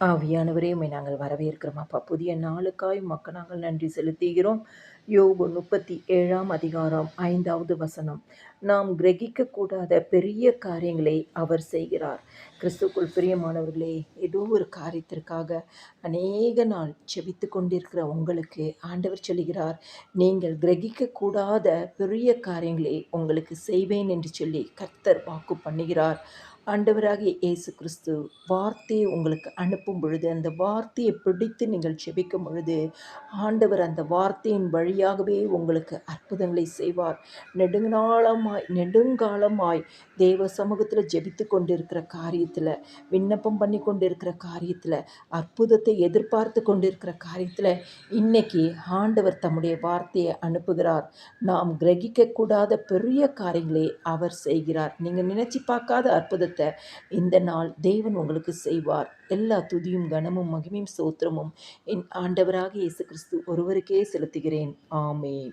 ஆவியானவரே உம்மை நாங்கள் வரவேற்கிறோம் அப்பா. புதிய நாளுக்காய் உமக்கு நாங்கள் நன்றி செலுத்துகிறோம். யோபு 37ஆம் அதிகாரம் 5வது வசனம். நாம் கிரகிக்கக்கூடாத பெரிய காரியங்களை அவர் செய்கிறார். கிறிஸ்துவுக்குள் பிரியமானவர்களே, ஏதோ ஒரு காரியத்திற்காக அநேக நாள் ஜெபித்து கொண்டிருக்கிற உங்களுக்கு ஆண்டவர் சொல்லுகிறார், நீங்கள் கிரகிக்கக்கூடாத பெரிய காரியங்களை உங்களுக்கு செய்வேன் என்று சொல்லி கர்த்தர் வாக்கு பண்ணுகிறார். ஆண்டவராகிய இயேசு கிறிஸ்து வார்த்தையை உங்களுக்கு அனுப்பும் பொழுது, அந்த வார்த்தையை பிடித்து நீங்கள் ஜெபிக்கும் பொழுது, ஆண்டவர் அந்த வார்த்தையின் வழியாகவே உங்களுக்கு அற்புதங்களை செய்வார். நெடுங்காலமாய் தேவ சமூகத்தில் ஜெபித்து கொண்டிருக்கிற காரியத்தில், விண்ணப்பம் பண்ணி கொண்டிருக்கிற காரியத்தில், அற்புதத்தை எதிர்பார்த்து கொண்டிருக்கிற காரியத்தில் இன்னைக்கு ஆண்டவர் தம்முடைய வார்த்தையை அனுப்புகிறார். நாம் கிரகிக்கக்கூடாத பெரிய காரியங்களை அவர் செய்கிறார். நீங்கள் நினைச்சு பார்க்காத அற்புதத்தை இந்த நாள் தேவன் உங்களுக்கு செய்வார். எல்லா துதியும் கனமும் மகிமையும் ஸ்தோத்திரமும் என் ஆண்டவராக இயேசு கிறிஸ்து ஒருவருக்கே செலுத்துகிறேன். ஆமென்.